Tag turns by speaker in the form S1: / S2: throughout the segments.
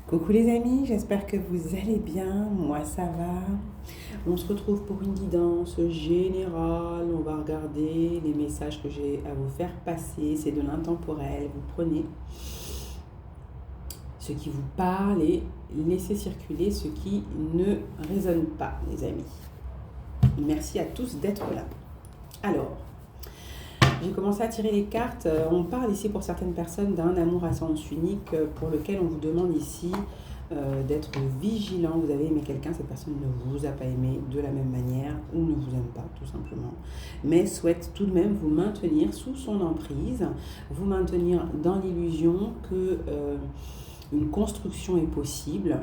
S1: Coucou les amis, j'espère que vous allez bien, moi ça va. On se retrouve pour une guidance générale, on va regarder les messages que j'ai à vous faire passer, c'est de l'intemporel, vous prenez ce qui vous parle et laissez circuler ce qui ne résonne pas les amis. Merci à tous d'être là. Alors, j'ai commencé à tirer les cartes. On parle ici pour certaines personnes d'un amour à sens unique pour lequel on vous demande ici d'être vigilant. Vous avez aimé quelqu'un, cette personne ne vous a pas aimé de la même manière ou ne vous aime pas tout simplement, mais souhaite tout de même vous maintenir sous son emprise, vous maintenir dans l'illusion que une construction est possible,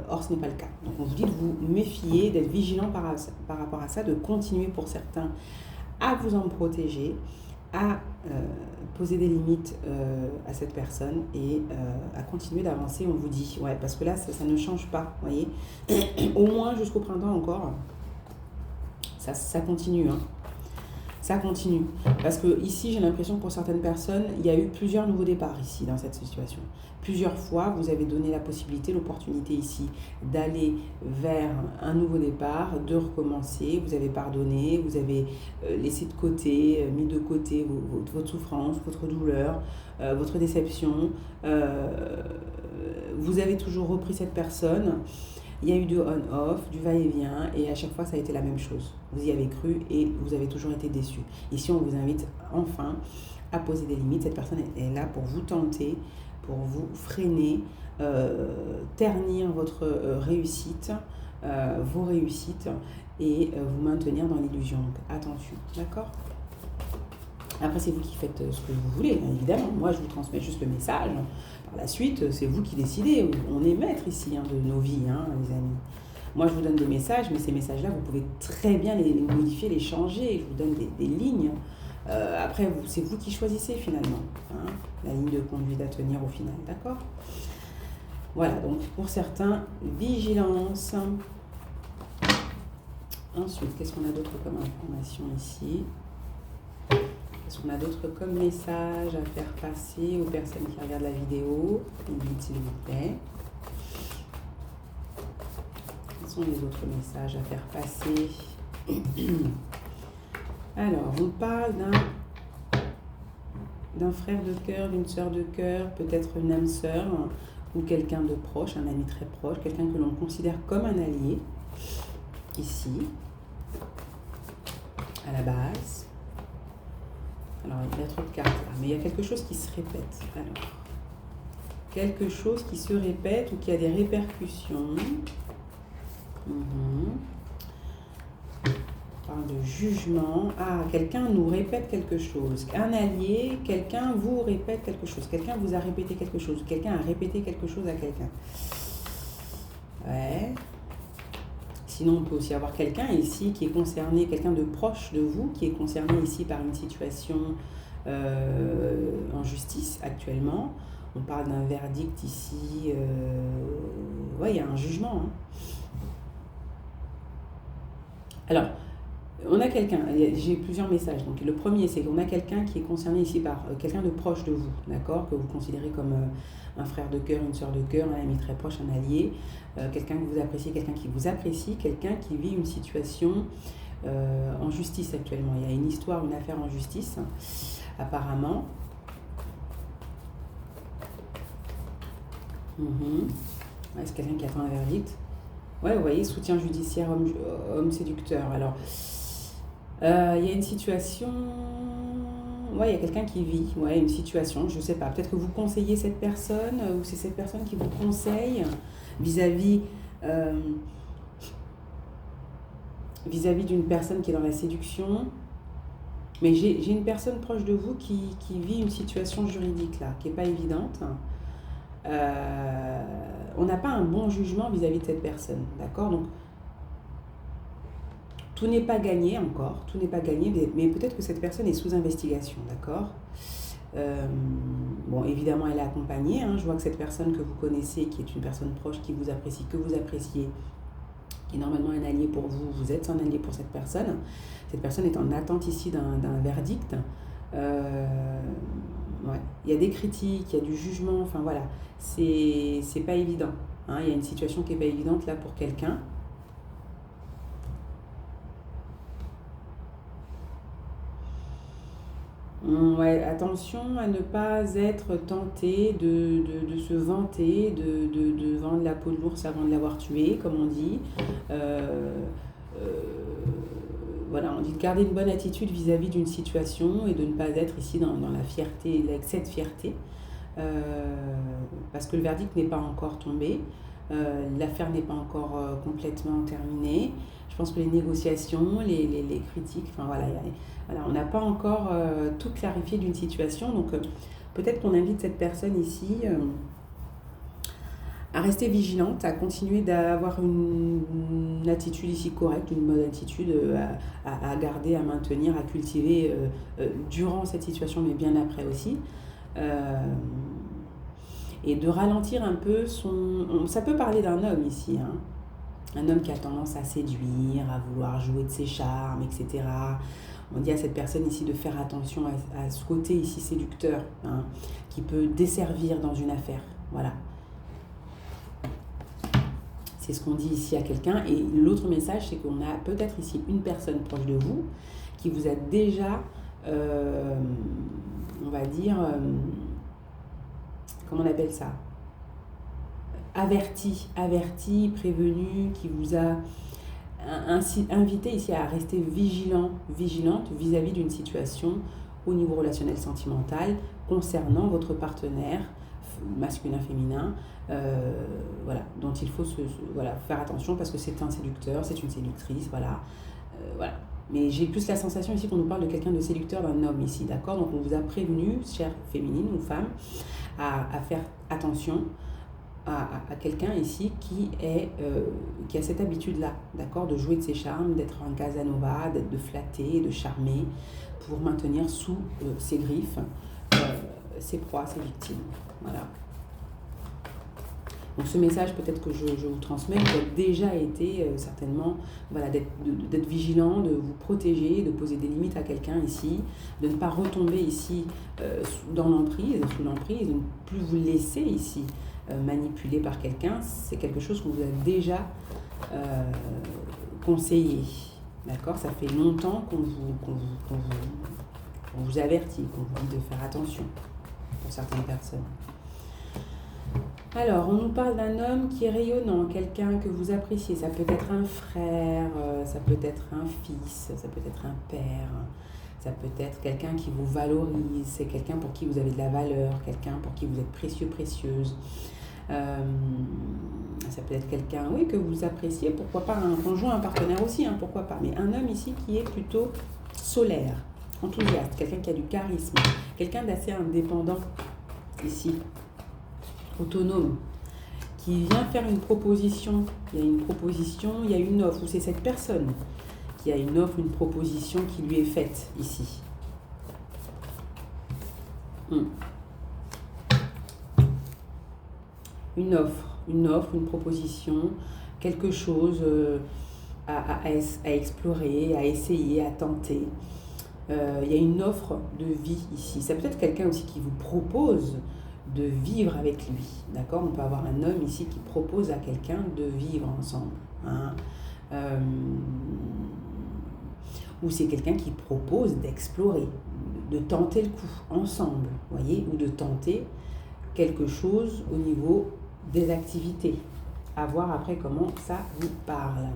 S1: or ce n'est pas le cas. Donc on vous dit de vous méfier, d'être vigilant par rapport à ça, de continuer pour certains à vous en protéger, à poser des limites à cette personne et à continuer d'avancer, on vous dit. Ouais, parce que là, ça ne change pas, vous voyez. Au moins jusqu'au printemps encore, ça continue, hein. Ça continue. Parce que ici, j'ai l'impression que pour certaines personnes, il y a eu plusieurs nouveaux départs ici, dans cette situation. Plusieurs fois, vous avez donné la possibilité, l'opportunité ici d'aller vers un nouveau départ, de recommencer. Vous avez pardonné, vous avez laissé de côté, mis de côté votre souffrance, votre douleur, votre déception. Vous avez toujours repris cette personne. Il y a eu du on-off, du va-et-vient, et à chaque fois, ça a été la même chose. Vous y avez cru et vous avez toujours été déçu. Ici, on vous invite enfin à poser des limites. Cette personne est là pour vous tenter, pour vous freiner, ternir votre réussite, vos réussites, et vous maintenir dans l'illusion. Donc, attention, d'accord ? Après, c'est vous qui faites ce que vous voulez, bien évidemment. Moi, je vous transmets juste le message. Par la suite, c'est vous qui décidez. On est maître ici de nos vies, les amis. Moi, je vous donne des messages, mais ces messages-là, vous pouvez très bien les modifier, les changer. Je vous donne des lignes. Après, c'est vous qui choisissez finalement, la ligne de conduite à tenir au final, d'accord ? Voilà, donc pour certains, vigilance. Ensuite, qu'est-ce qu'on a d'autre comme information ici ? Qu'est-ce qu'on a d'autre comme message à faire passer aux personnes qui regardent la vidéo ? Vite, s'il vous plaît. Quels sont les autres messages à faire passer ? Alors, on parle d'un frère de cœur, d'une sœur de cœur, peut-être une âme sœur ou quelqu'un de proche, un ami très proche, quelqu'un que l'on considère comme un allié, ici, à la base. Alors, il y a trop de cartes là, mais il y a quelque chose qui se répète. Alors, quelque chose qui se répète ou qui a des répercussions. On parle de jugement. Ah, quelqu'un nous répète quelque chose. Un allié, quelqu'un vous répète quelque chose. Quelqu'un vous a répété quelque chose. Quelqu'un a répété quelque chose à quelqu'un. Ouais. Sinon, on peut aussi avoir quelqu'un ici qui est concerné, quelqu'un de proche de vous, qui est concerné ici par une situation en justice actuellement. On parle d'un verdict ici. Ouais, il y a un jugement. Alors, on a quelqu'un, j'ai plusieurs messages. Donc, le premier, c'est qu'on a quelqu'un qui est concerné ici par quelqu'un de proche de vous, d'accord, que vous considérez comme un frère de cœur, une sœur de cœur, un ami très proche, un allié, quelqu'un que vous appréciez, quelqu'un qui vous apprécie, quelqu'un qui vit une situation en justice actuellement. Il y a une histoire, une affaire en justice, apparemment. Ouais, c'est quelqu'un qui attend un verdict. Ouais, vous voyez, soutien judiciaire, homme séducteur. Alors, il y a une situation... Ouais, il y a quelqu'un qui vit, une situation, je ne sais pas. Peut-être que vous conseillez cette personne ou c'est cette personne qui vous conseille vis-à-vis d'une personne qui est dans la séduction. Mais j'ai une personne proche de vous qui vit une situation juridique là, qui n'est pas évidente. On n'a pas un bon jugement vis-à-vis de cette personne, d'accord ? Donc, tout n'est pas gagné encore, tout n'est pas gagné, mais peut-être que cette personne est sous investigation, d'accord ? Bon, évidemment, elle est accompagnée. Je vois que cette personne que vous connaissez, qui est une personne proche, qui vous apprécie, que vous appréciez, qui est normalement un allié pour vous, vous êtes un allié pour cette personne. Cette personne est en attente ici d'un verdict. Ouais. Il y a des critiques, il y a du jugement, enfin voilà, c'est pas évident. Hein. Il y a une situation qui n'est pas évidente là pour quelqu'un. Ouais, attention à ne pas être tenté de se vanter, de vendre la peau de l'ours avant de l'avoir tué, comme on dit. Euh, euh, voilà, on dit de garder une bonne attitude vis-à-vis d'une situation et de ne pas être ici dans la fierté, l'excès de fierté, parce que le verdict n'est pas encore tombé, l'affaire n'est pas encore complètement terminée. Je pense que les négociations, les critiques, enfin voilà, voilà, on n'a pas encore tout clarifié d'une situation, donc peut-être qu'on invite cette personne ici à rester vigilante, à continuer d'avoir une attitude ici correcte, une bonne attitude à garder, à maintenir, à cultiver durant cette situation, mais bien après aussi. Euh, et de ralentir un peu ça peut parler d'un homme ici, hein. Un homme qui a tendance à séduire, à vouloir jouer de ses charmes, etc. On dit à cette personne ici de faire attention à ce côté ici séducteur, hein, qui peut desservir dans une affaire. Voilà. C'est ce qu'on dit ici à quelqu'un. Et l'autre message, c'est qu'on a peut-être ici une personne proche de vous qui vous a déjà, on va dire, comment on appelle ça, averti, prévenu, qui vous a ainsi invité ici à rester vigilante vis-à-vis d'une situation au niveau relationnel sentimental concernant votre partenaire masculin, féminin, voilà, dont il faut voilà, faire attention parce que c'est un séducteur, c'est une séductrice, voilà. Voilà. Mais j'ai plus la sensation ici qu'on nous parle de quelqu'un de séducteur, d'un homme ici, d'accord? Donc on vous a prévenu, chère féminine ou femme, à faire attention à quelqu'un ici qui a cette habitude-là, d'accord, de jouer de ses charmes, d'être un Casanova, de flatter, de charmer, pour maintenir sous ses griffes ses proies, ses victimes. Voilà. Donc ce message peut-être que je vous transmets, vous avez déjà été certainement, voilà, d'être vigilant, de vous protéger, de poser des limites à quelqu'un ici, de ne pas retomber ici dans l'emprise, sous l'emprise, de ne plus vous laisser ici manipuler par quelqu'un. C'est quelque chose qu'on vous a déjà conseillé. D'accord? Ça fait longtemps qu'on vous avertit, qu'on vous dit de faire attention pour certaines personnes. Alors, on nous parle d'un homme qui est rayonnant, quelqu'un que vous appréciez. Ça peut être un frère, ça peut être un fils, ça peut être un père, ça peut être quelqu'un qui vous valorise, c'est quelqu'un pour qui vous avez de la valeur, quelqu'un pour qui vous êtes précieux, précieuse. Ça peut être quelqu'un, oui, que vous appréciez, pourquoi pas un conjoint, un partenaire aussi, hein, pourquoi pas. Mais un homme ici qui est plutôt solaire, enthousiaste, quelqu'un qui a du charisme, quelqu'un d'assez indépendant ici, autonome, qui vient faire une proposition. Il y a une proposition, il y a une offre, ou c'est cette personne qui a une offre, une proposition qui lui est faite ici. Une offre, une proposition, quelque chose à explorer, à essayer, à tenter. Il y a une offre de vie ici. Ça peut être quelqu'un aussi qui vous propose de vivre avec lui, d'accord? On peut avoir un homme ici qui propose à quelqu'un de vivre ensemble, hein? Ou c'est quelqu'un qui propose d'explorer, de tenter le coup ensemble, voyez, ou de tenter quelque chose au niveau des activités. À voir après comment ça vous parle.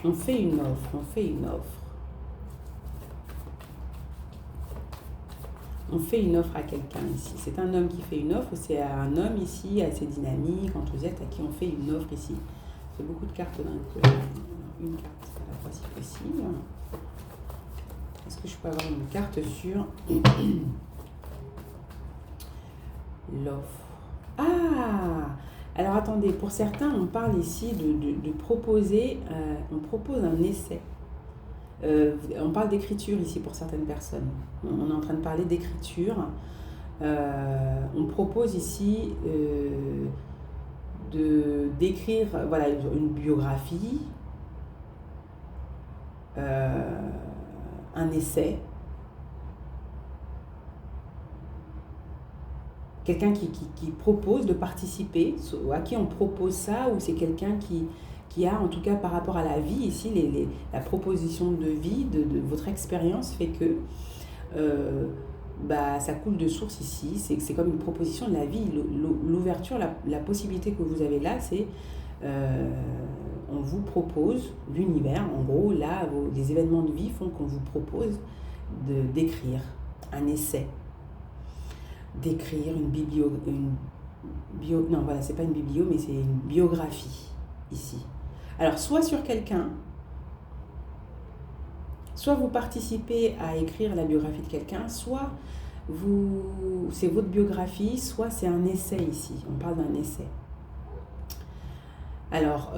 S1: On fait une offre. On fait une offre à quelqu'un ici. C'est un homme qui fait une offre, c'est un homme ici assez dynamique, enthousiaste, à qui on fait une offre ici. C'est beaucoup de cartes d'un coup. Une carte à la fois si possible. Est-ce que je peux avoir une carte sur l'offre? Ah! Alors attendez, pour certains, on parle ici de proposer, on propose un essai. On parle d'écriture ici pour certaines personnes. On est en train de parler d'écriture. On propose ici d'écrire, voilà, une biographie, un essai. Quelqu'un qui propose de participer, à qui on propose ça, ou c'est quelqu'un qui a, en tout cas par rapport à la vie, ici, la proposition de vie, de votre expérience fait que ça coule de source ici, c'est comme une proposition de la vie, l'ouverture, la possibilité que vous avez là, c'est on vous propose l'univers, en gros, là, les événements de vie font qu'on vous propose d'écrire un essai, d'écrire non voilà, c'est pas une biblio, mais c'est une biographie ici. Alors soit sur quelqu'un, soit vous participez à écrire la biographie de quelqu'un, soit c'est votre biographie, soit c'est un essai ici, on parle d'un essai. Alors,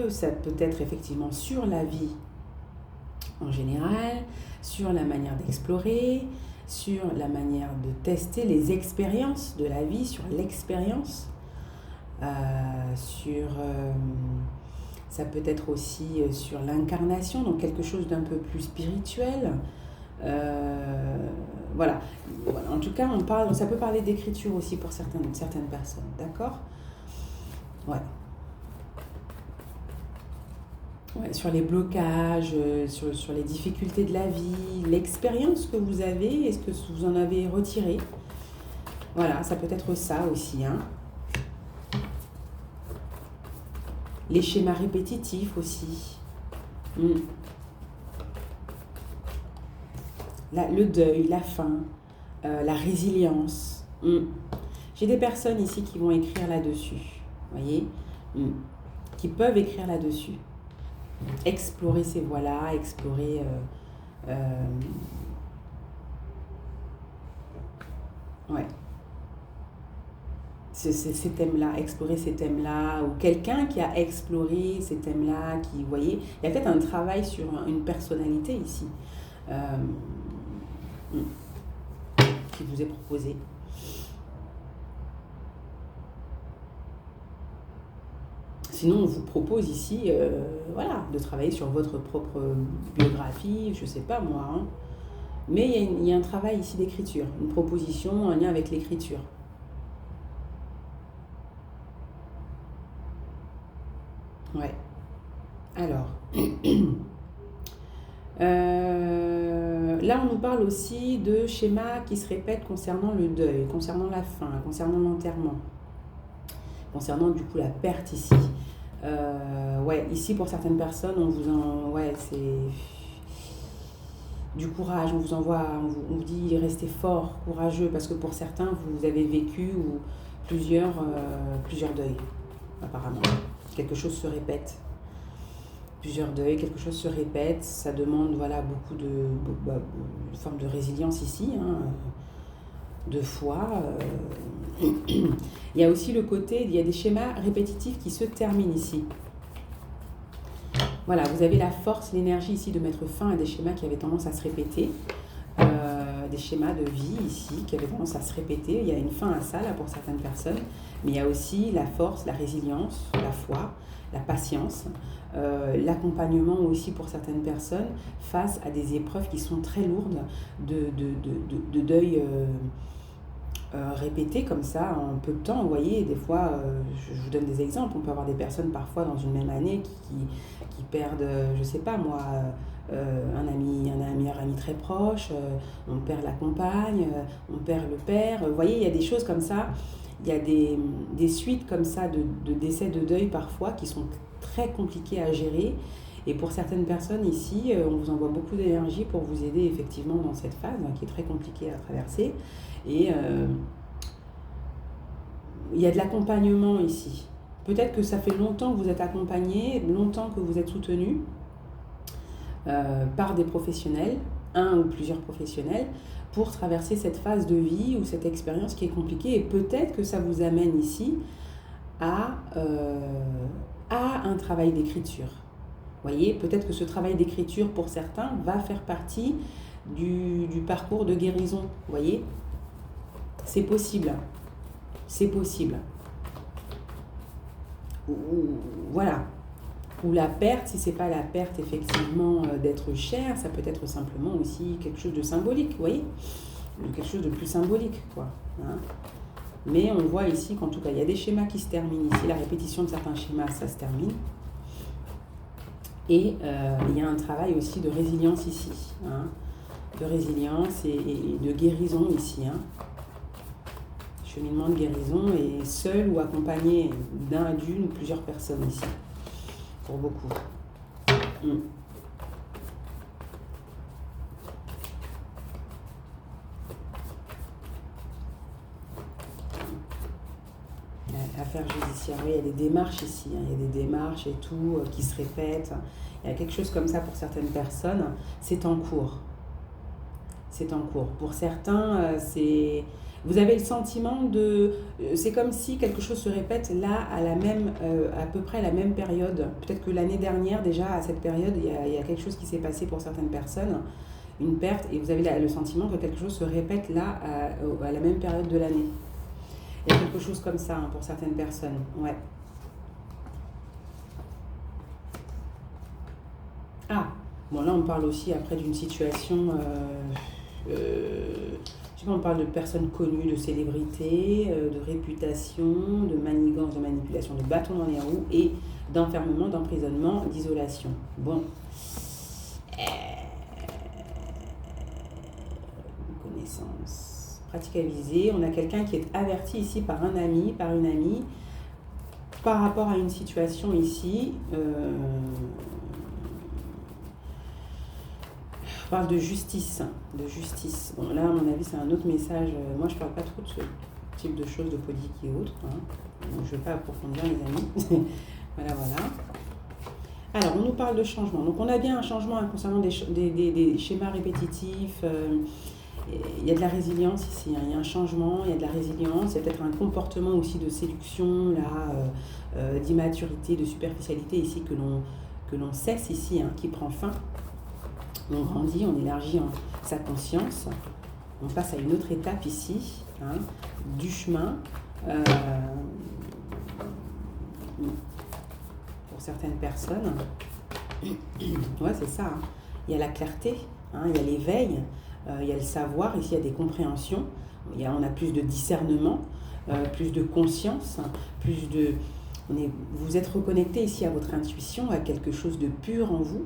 S1: ça peut être effectivement sur la vie en général, sur la manière d'explorer, sur la manière de tester les expériences de la vie, sur l'expérience, ça peut être aussi sur l'incarnation, donc quelque chose d'un peu plus spirituel. Voilà. En tout cas, ça peut parler d'écriture aussi pour certaines personnes, d'accord ? Ouais. Ouais, sur les blocages, sur les difficultés de la vie, l'expérience que vous avez, est-ce que vous en avez retiré ? Voilà, ça peut être ça aussi. Hein. Les schémas répétitifs aussi. Le deuil, la fin, la résilience. J'ai des personnes ici qui vont écrire là-dessus, voyez, qui peuvent écrire là-dessus. Explorer ces voies-là, explorer ces thèmes-là, explorer ces thèmes-là, ou quelqu'un qui a exploré ces thèmes-là, vous voyez, il y a peut-être un travail sur une personnalité ici qui vous est proposé. Sinon, on vous propose ici de travailler sur votre propre biographie, je ne sais pas moi. Hein. Mais il y a un travail ici d'écriture, une proposition en lien avec l'écriture. Ouais. Alors, là, on nous parle aussi de schémas qui se répètent concernant le deuil, concernant la fin, concernant l'enterrement, concernant du coup la perte ici. Ici pour certaines personnes, c'est du courage, on vous dit restez fort, courageux, parce que pour certains, vous avez vécu plusieurs deuils, apparemment. Quelque chose se répète. Plusieurs deuils, quelque chose se répète, ça demande beaucoup de forme de résilience ici, hein, de foi. Il y a aussi le côté, il y a des schémas répétitifs qui se terminent ici. Voilà, vous avez la force, l'énergie ici de mettre fin à des schémas qui avaient tendance à se répéter, des schémas de vie ici qui avaient tendance à se répéter. Il y a une fin à ça là pour certaines personnes, mais il y a aussi la force, la résilience, la foi, la patience, l'accompagnement aussi pour certaines personnes face à des épreuves qui sont très lourdes de deuil répété comme ça en peu de temps. Vous voyez, des fois, je vous donne des exemples, on peut avoir des personnes parfois dans une même année qui perdent, je sais pas moi, un meilleur ami très proche, on perd la compagne, on perd le père. Vous voyez, il y a des choses comme ça, il y a des suites comme ça de décès, de deuil parfois qui sont très compliquées à gérer. Et pour certaines personnes ici, on vous envoie beaucoup d'énergie pour vous aider effectivement dans cette phase qui est très compliquée à traverser. Et il y a de l'accompagnement ici. Peut-être que ça fait longtemps que vous êtes accompagné, longtemps que vous êtes soutenu par des professionnels, un ou plusieurs professionnels, pour traverser cette phase de vie ou cette expérience qui est compliquée. Et peut-être que ça vous amène ici à un travail d'écriture. Vous voyez, peut-être que ce travail d'écriture, pour certains, va faire partie du parcours de guérison. Vous voyez ? C'est possible. C'est possible. Voilà. Ou la perte, si c'est pas la perte effectivement d'être cher, ça peut être simplement aussi quelque chose de symbolique, vous voyez, quelque chose de plus symbolique, quoi. Hein. Mais on voit ici qu'en tout cas, il y a des schémas qui se terminent ici, la répétition de certains schémas, ça se termine. Et il y a un travail aussi de résilience ici, hein, de résilience et de guérison ici. Hein. Cheminement de guérison et seul ou accompagné d'une ou plusieurs personnes ici, pour beaucoup. Affaires judiciaires, oui, il y a des démarches ici, hein, il y a des démarches et tout qui se répètent. Il y a quelque chose comme ça pour certaines personnes, c'est en cours. C'est en cours. Pour certains, vous avez le sentiment c'est comme si quelque chose se répète là à peu près à la même période. Peut-être que l'année dernière, déjà à cette période, il y a quelque chose qui s'est passé pour certaines personnes, une perte, et vous avez le sentiment que quelque chose se répète là à la même période de l'année. Il y a quelque chose comme ça, hein, pour certaines personnes. Ouais. Ah, bon là on parle aussi après d'une situation, je sais pas, on parle de personnes connues, de célébrités, de réputation, de manigance, de manipulation, de bâton dans les roues et d'enfermement, d'emprisonnement, d'isolation. Bon. Connaissance. Pratique avisée, on a quelqu'un qui est averti ici par un ami, par une amie, par rapport à une situation ici. On parle de justice, Bon, là, à mon avis, c'est un autre message. Moi, je ne parle pas trop de ce type de choses, de politique et autres. Hein. Donc, je ne vais pas approfondir, les amis. Voilà. Alors, on nous parle de changement. Donc, on a bien un changement concernant des schémas répétitifs. Il y a de la résilience ici, hein. Il y a un changement, il y a de la résilience, il y a peut-être un comportement aussi de séduction, là, d'immaturité, de superficialité ici que l'on cesse ici, hein, qui prend fin. On grandit, on élargit sa conscience, on passe à une autre étape ici, hein, du chemin. Pour certaines personnes, ouais, c'est ça, hein. Il y a la clarté, hein, il y a l'éveil. Il y a le savoir, ici il y a des compréhensions, on a plus de discernement, plus de conscience, vous êtes reconnecté ici à votre intuition, à quelque chose de pur en vous,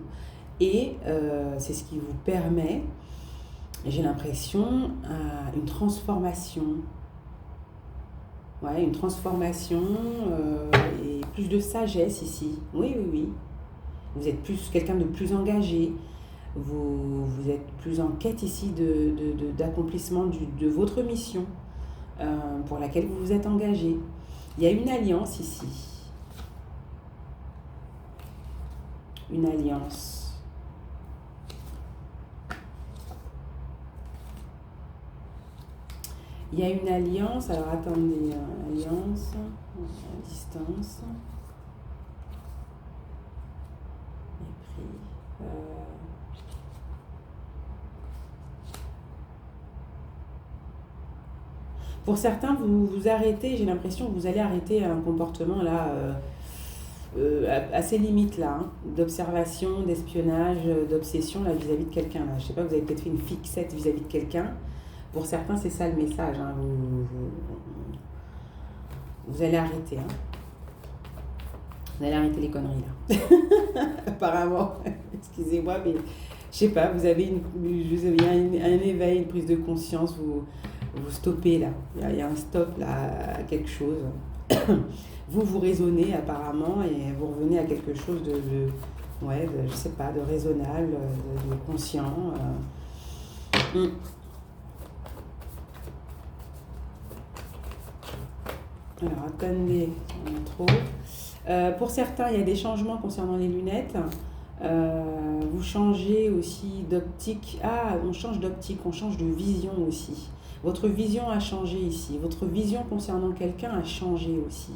S1: et c'est ce qui vous permet, j'ai l'impression, une transformation. Ouais, une transformation et plus de sagesse ici. Oui. Vous êtes quelqu'un de plus engagé. Vous êtes plus en quête ici d'accomplissement de votre mission pour laquelle vous vous êtes engagé. Il y a une alliance ici. Une alliance. Il y a une alliance, alors attendez, alliance, à distance. Mépris. Pour certains, vous arrêtez, j'ai l'impression que vous allez arrêter un comportement là, assez limite là, hein, d'observation, d'espionnage, d'obsession là vis-à-vis de quelqu'un. Là. Je sais pas, vous avez peut-être fait une fixette vis-à-vis de quelqu'un. Pour certains, c'est ça le message. Hein, vous allez arrêter. Hein. Vous allez arrêter les conneries là. Apparemment. Excusez-moi, mais je sais pas, vous avez un éveil, une prise de conscience, vous stoppez là. Il y a un stop là à quelque chose. Vous raisonnez apparemment et vous revenez à quelque chose je sais pas, de raisonnable, de conscient. Alors attendez, on a trop. Pour certains, il y a des changements concernant les lunettes. Vous changez aussi d'optique. Ah, on change d'optique, on change de vision aussi. Votre vision a changé ici. Votre vision concernant quelqu'un a changé aussi.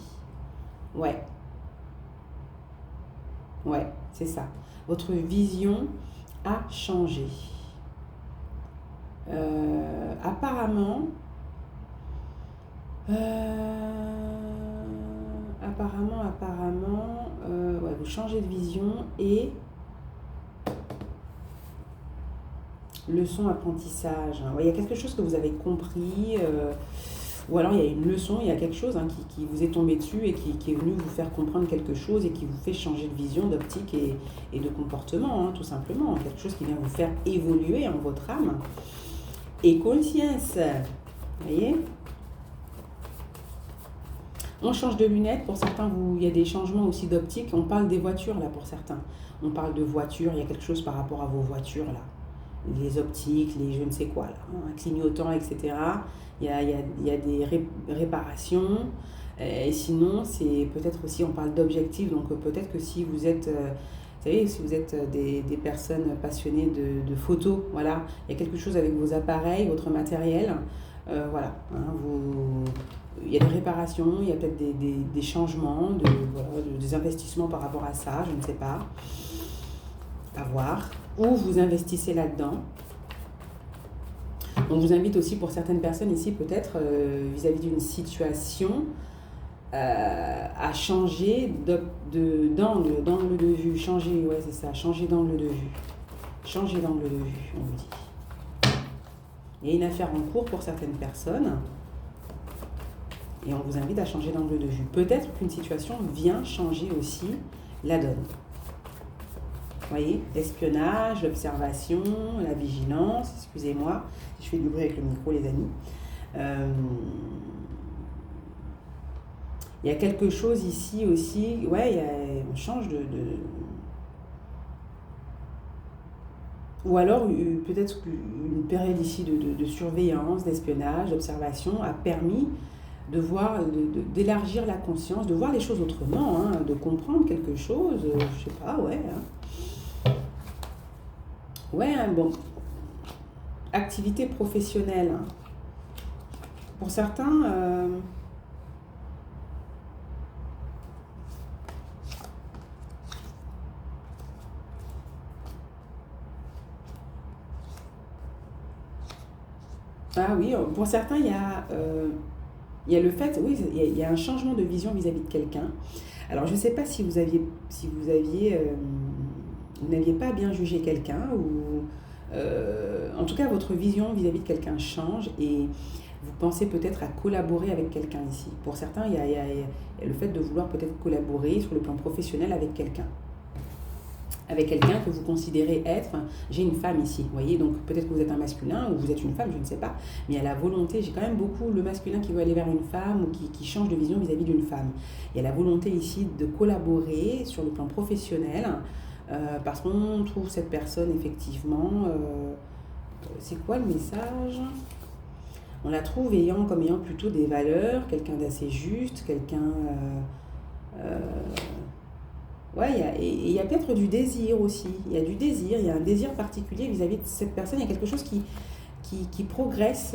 S1: Ouais, c'est ça. Votre vision a changé. Apparemment, ouais, vous changez de vision et leçon, apprentissage. Hein. Ouais, il y a quelque chose que vous avez compris, ou alors il y a une leçon, il y a quelque chose qui vous est tombé dessus et qui est venu vous faire comprendre quelque chose et qui vous fait changer de vision, d'optique et de comportement, tout simplement. Quelque chose qui vient vous faire évoluer en votre âme. Et conscience, vous voyez ? On change de lunettes, pour certains, il y a des changements aussi d'optique. On parle des voitures, là, pour certains. On parle de voitures, il y a quelque chose par rapport à vos voitures, là. Les optiques, les je ne sais quoi, là, clignotants, etc. Il y a des réparations. Et sinon, c'est peut-être aussi, on parle d'objectifs. Donc, peut-être que si vous êtes, vous savez, si vous êtes des personnes passionnées de photos, voilà, il y a quelque chose avec vos appareils, votre matériel. Voilà, il y a des réparations, il y a peut-être des changements, des investissements par rapport à ça, je ne sais pas, à voir. Ou vous investissez là-dedans. On vous invite aussi pour certaines personnes ici, peut-être vis-à-vis d'une situation, à changer d'angle de vue. Changer, ouais, c'est ça, changer d'angle de vue. Changer d'angle de vue, on vous dit. Il y a une affaire en cours pour certaines personnes. Et on vous invite à changer d'angle de vue. Peut-être qu'une situation vient changer aussi la donne. Vous voyez, l'espionnage, l'observation, la vigilance, excusez-moi, si je fais du bruit avec le micro, les amis. Il y a quelque chose ici aussi, ouais, on change de... Ou alors, peut-être qu'une période ici de surveillance, d'espionnage, d'observation a permis de voir, d'élargir la conscience, de voir les choses autrement, de comprendre quelque chose, je sais pas, ouais. Ouais, bon. Activité professionnelle. Pour certains, ah oui, pour certains, il y a le fait, oui, il y a un changement de vision vis-à-vis de quelqu'un. Alors, je ne sais pas si vous n'aviez pas bien jugé quelqu'un ou en tout cas votre vision vis-à-vis de quelqu'un change et vous pensez peut-être à collaborer avec quelqu'un ici. Pour certains, il y a le fait de vouloir peut-être collaborer sur le plan professionnel avec quelqu'un. Avec quelqu'un que vous considérez être, j'ai une femme ici, vous voyez, donc peut-être que vous êtes un masculin ou vous êtes une femme, je ne sais pas, mais il y a la volonté, j'ai quand même beaucoup le masculin qui veut aller vers une femme ou qui change de vision vis-à-vis d'une femme. Il y a la volonté ici de collaborer sur le plan professionnel, parce qu'on trouve cette personne effectivement, c'est quoi le message ? On la trouve comme ayant plutôt des valeurs, quelqu'un d'assez juste, quelqu'un... ouais, il y a peut-être du désir aussi. Il y a du désir, il y a un désir particulier vis-à-vis de cette personne. Il y a quelque chose qui progresse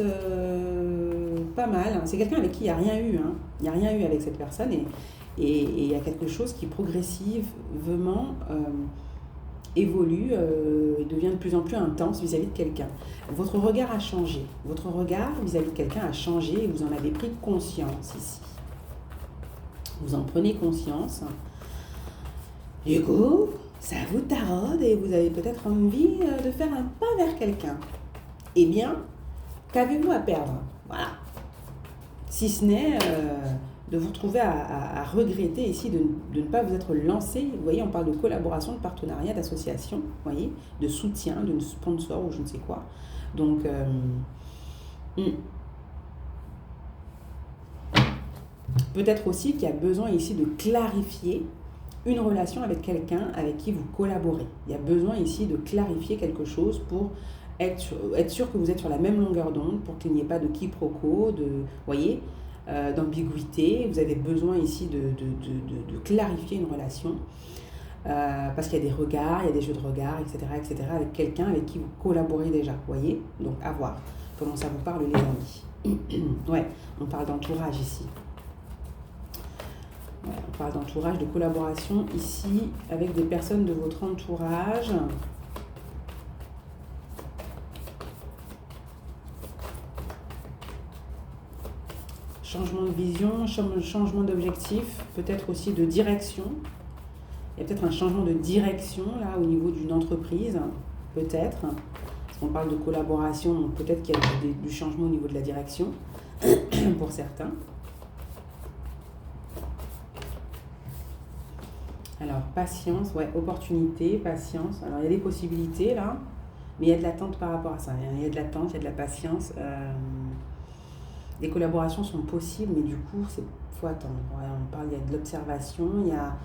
S1: pas mal. C'est quelqu'un avec qui il n'y a rien eu. Il n'y a rien eu avec cette personne. Et il y a quelque chose qui progressivement évolue et devient de plus en plus intense vis-à-vis de quelqu'un. Votre regard a changé. Votre regard vis-à-vis de quelqu'un a changé et vous en avez pris conscience ici. Vous en prenez conscience. Du coup, ça vous taraude et vous avez peut-être envie de faire un pas vers quelqu'un. Eh bien, qu'avez-vous à perdre ? Voilà. Si ce n'est de vous retrouver à regretter ici de ne pas vous être lancé. Vous voyez, on parle de collaboration, de partenariat, d'association, vous voyez, de soutien, de sponsor ou je ne sais quoi. Donc, peut-être aussi qu'il y a besoin ici de clarifier une relation avec quelqu'un avec qui vous collaborez. Il y a besoin ici de clarifier quelque chose pour être sûr que vous êtes sur la même longueur d'onde, pour qu'il n'y ait pas de quiproquo, d'ambiguïté. Vous avez besoin ici de clarifier une relation parce qu'il y a des regards, il y a des jeux de regards, etc. avec quelqu'un avec qui vous collaborez déjà. Vous voyez ? Donc, à voir comment ça vous parle, les amis. Ouais, on parle d'entourage ici. On parle d'entourage, de collaboration ici avec des personnes de votre entourage. Changement de vision, changement d'objectif, peut-être aussi de direction. Il y a peut-être un changement de direction là au niveau d'une entreprise, peut-être. Parce qu'on parle de collaboration, donc peut-être qu'il y a du changement au niveau de la direction pour certains. Alors, patience, ouais, opportunité, patience. Alors, il y a des possibilités là, mais il y a de l'attente par rapport à ça. Il y a de l'attente, il y a de la patience. Les collaborations sont possibles, mais du coup, il faut attendre. Ouais, on parle, il y a de l'observation, il y a...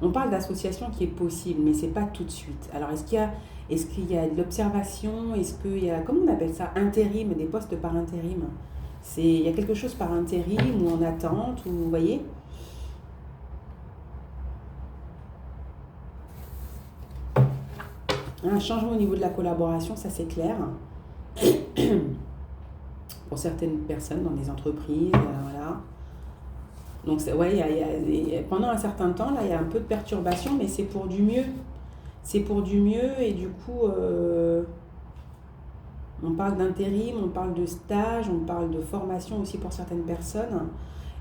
S1: on parle d'association qui est possible, mais c'est pas tout de suite. Alors, est-ce qu'il y a de l'observation? Est-ce qu'il y a, comment on appelle ça? Intérim, des postes par intérim. Il y a quelque chose par intérim ou en attente, ou vous voyez? Un changement au niveau de la collaboration, ça c'est clair. Pour certaines personnes dans des entreprises, voilà. Donc, ouais, pendant un certain temps, là, il y a un peu de perturbation, mais c'est pour du mieux. C'est pour du mieux et du coup, on parle d'intérim, on parle de stage, on parle de formation aussi pour certaines personnes.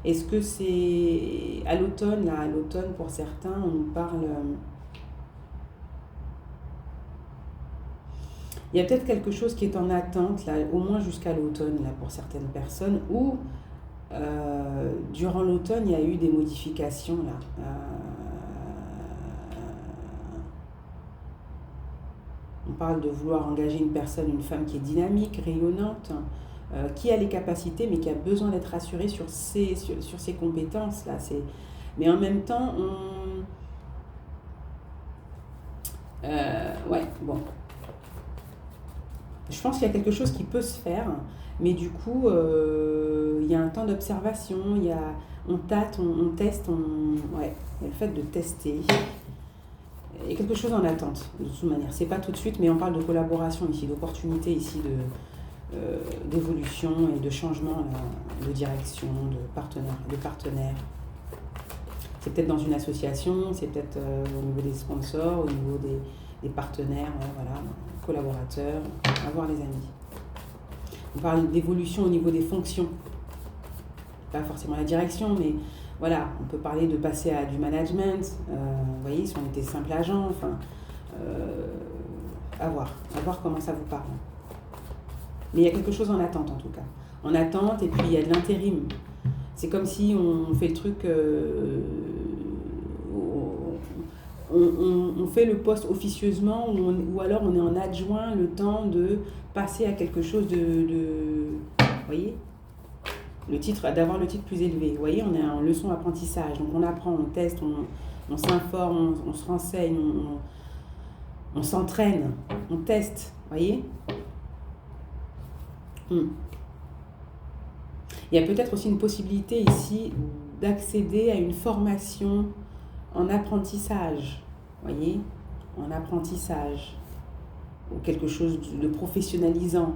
S1: Est-ce que c'est à l'automne, là, à l'automne pour certains, on parle... il y a peut-être quelque chose qui est en attente, là, au moins jusqu'à l'automne, là, pour certaines personnes, ou durant l'automne, il y a eu des modifications, là. On parle de vouloir engager une personne, une femme qui est dynamique, rayonnante, qui a les capacités, mais qui a besoin d'être rassurée sur ses compétences, là. Mais en même temps, ouais, bon. Je pense qu'il y a quelque chose qui peut se faire, mais du coup, il y a un temps d'observation, on tâte, on teste, ouais, il y a le fait de tester. Il y a quelque chose en attente, de toute manière. C'est pas tout de suite, mais on parle de collaboration ici, d'opportunité ici, d'évolution et de changement de direction, de partenaire. C'est peut-être dans une association, c'est peut-être au niveau des sponsors, au niveau des partenaires, voilà, collaborateurs, avoir les amis. On parle d'évolution au niveau des fonctions, pas forcément la direction, mais voilà, on peut parler de passer à du management, vous voyez, si on était simple agent, enfin, à voir comment ça vous parle. Mais il y a quelque chose en attente en tout cas. En attente, et puis il y a de l'intérim. C'est comme si on fait le truc, on fait le poste officieusement, ou alors on est en adjoint le temps de passer à quelque chose vous voyez, d'avoir le titre plus élevé. Vous voyez, on est en leçon apprentissage, donc on apprend, on teste, on s'informe, on se renseigne, on s'entraîne, on teste, vous voyez. Il y a peut-être aussi une possibilité ici d'accéder à une formation en apprentissage, vous voyez, en apprentissage, ou quelque chose de professionnalisant.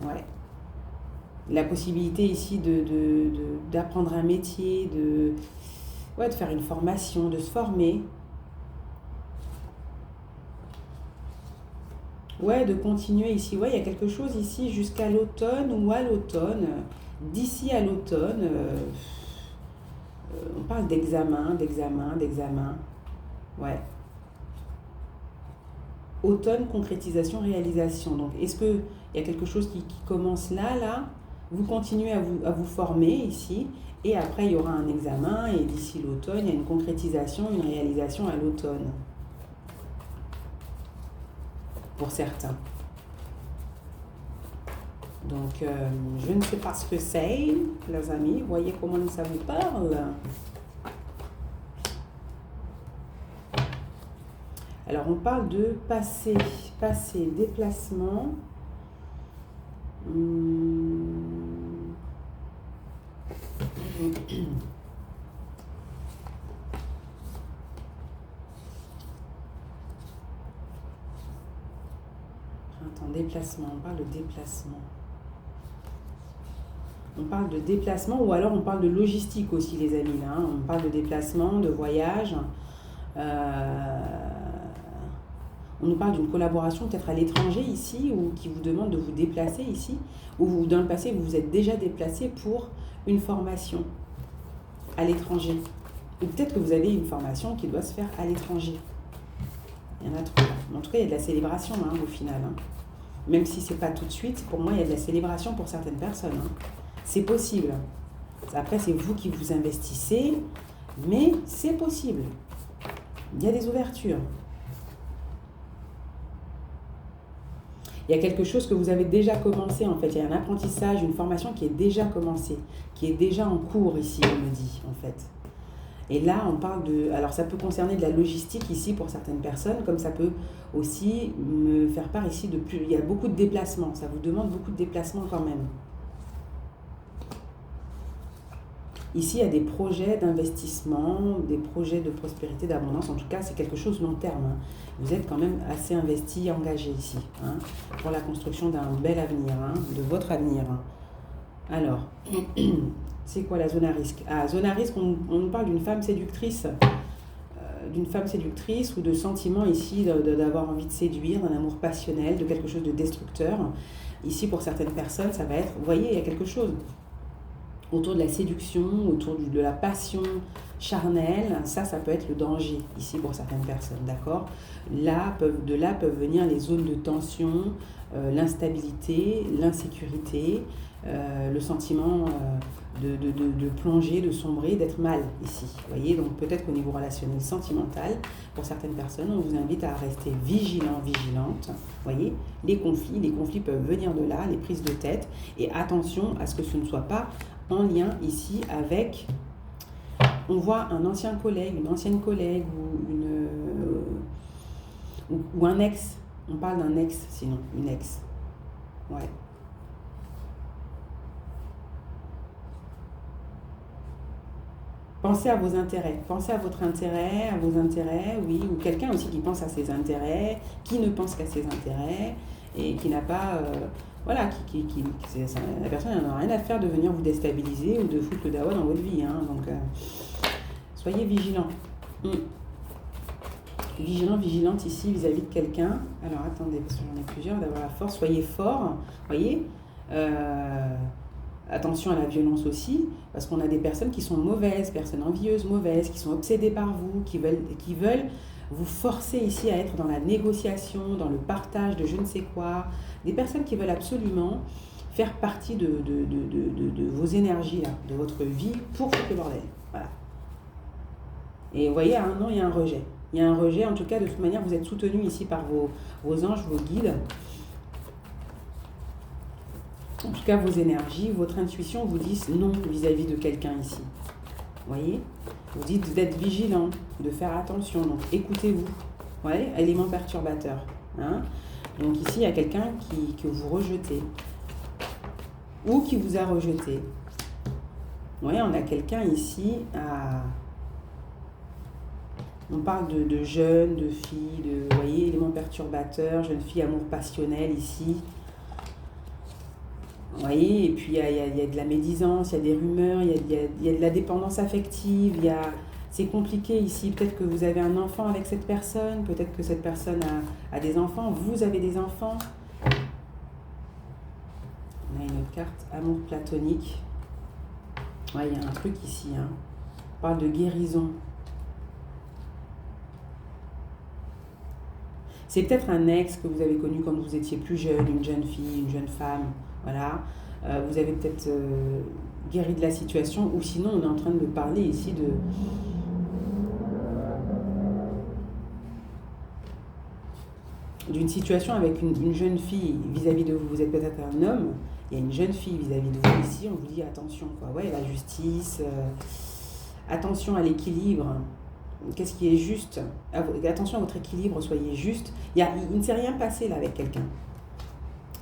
S1: Ouais. La possibilité ici d'apprendre un métier, de faire une formation, de se former. Ouais, de continuer ici. Ouais, il y a quelque chose ici jusqu'à l'automne ou à l'automne. D'ici à l'automne, on parle d'examen. Ouais. Automne, concrétisation, réalisation. Donc, est-ce qu'il y a quelque chose qui commence là? Vous continuez à vous former ici. Et après, il y aura un examen. Et d'ici l'automne, il y a une concrétisation, une réalisation à l'automne. Pour certains. Donc, je ne sais pas ce que c'est, les amis. Voyez comment ça vous parle. Alors, on parle de passé, déplacement. Déplacement, on parle de déplacement. On parle de déplacement ou alors on parle de logistique aussi, les amis. Là, hein. On parle de déplacement, de voyage. On nous parle d'une collaboration peut-être à l'étranger ici, ou qui vous demande de vous déplacer ici, ou dans le passé, vous vous êtes déjà déplacé pour une formation à l'étranger. Ou peut-être que vous avez une formation qui doit se faire à l'étranger. Il y en a trop. En tout cas, il y a de la célébration au final. Même si ce n'est pas tout de suite, pour moi, il y a de la célébration pour certaines personnes. C'est possible. Après, c'est vous qui vous investissez, mais c'est possible. Il y a des ouvertures. Il y a quelque chose que vous avez déjà commencé, en fait. Il y a un apprentissage, une formation qui est déjà commencée, qui est déjà en cours ici, on me dit, en fait. Et là, on parle de... Alors, ça peut concerner de la logistique ici pour certaines personnes, comme ça peut aussi me faire part ici de plus... Il y a beaucoup de déplacements, ça vous demande beaucoup de déplacements quand même. Ici, il y a des projets d'investissement, des projets de prospérité, d'abondance. En tout cas, c'est quelque chose long terme. Vous êtes quand même assez investi, engagé ici, pour la construction d'un bel avenir, de votre avenir. Alors, c'est quoi la zone à risque? Zone à risque, on nous parle d'une femme séductrice, ou de sentiments ici, d'avoir envie de séduire, d'un amour passionnel, de quelque chose de destructeur. Ici, pour certaines personnes, ça va être, vous voyez, il y a quelque chose autour de la séduction, autour de la passion charnelle, ça peut être le danger ici pour certaines personnes, d'accord? De là peuvent venir les zones de tension, l'instabilité, l'insécurité, le sentiment de plonger, de sombrer, d'être mal ici, vous voyez? Donc peut-être qu'au niveau relationnel, sentimental, pour certaines personnes, on vous invite à rester vigilant, vigilante, vous voyez? Les conflits peuvent venir de là, les prises de tête, et attention à ce que ce ne soit pas en lien ici avec, on voit un ancien collègue, une ancienne collègue ou un ex. On parle d'un ex, sinon, une ex. Ouais. Pensez à vos intérêts, pensez à votre intérêt, à vos intérêts, oui, ou quelqu'un aussi qui pense à ses intérêts, qui ne pense qu'à ses intérêts et qui n'a pas... voilà, la personne n'en a rien à faire de venir vous déstabiliser ou de foutre le dawa dans votre vie. Donc, soyez vigilants. Vigilante ici vis-à-vis de quelqu'un. Alors, attendez, parce que j'en ai plusieurs, d'avoir la force. Soyez forts, voyez. Attention à la violence aussi, parce qu'on a des personnes qui sont mauvaises, personnes envieuses, mauvaises, qui sont obsédées par vous, qui veulent vous forcer ici à être dans la négociation, dans le partage de je ne sais quoi. Des personnes qui veulent absolument faire partie de vos énergies, là, de votre vie, pour foutre le bordel. Voilà. Et vous voyez, à un an, il y a un rejet. Il y a un rejet, en tout cas, de toute manière, vous êtes soutenu ici par vos anges, vos guides. En tout cas, vos énergies, votre intuition vous disent non vis-à-vis de quelqu'un ici. Vous voyez? Vous dites d'être vigilant, de faire attention. Donc, écoutez-vous. Ouais, élément perturbateur. Donc ici, il y a quelqu'un que vous rejetez. Ou qui vous a rejeté. Ouais, on a quelqu'un ici On parle de jeunes, de filles, vous voyez, élément perturbateur, jeune fille, amour passionnel ici. Vous voyez, et puis il y a de la médisance, il y a des rumeurs, il y a de la dépendance affective, c'est compliqué ici. Peut-être que vous avez un enfant avec cette personne, peut-être que cette personne a des enfants, vous avez des enfants. On a une autre carte, amour platonique. Ouais, il y a un truc ici, On parle de guérison. C'est peut-être un ex que vous avez connu quand vous étiez plus jeune, une jeune fille, une jeune femme. Voilà, vous avez peut-être guéri de la situation, ou sinon on est en train de parler ici d'une situation avec une jeune fille vis-à-vis de vous. Vous êtes peut-être un homme, il y a une jeune fille vis-à-vis de vous ici, on vous dit attention, quoi. Ouais, la justice, attention à l'équilibre. Qu'est-ce qui est juste? Attention à votre équilibre, soyez juste. Il ne s'est rien passé là avec quelqu'un.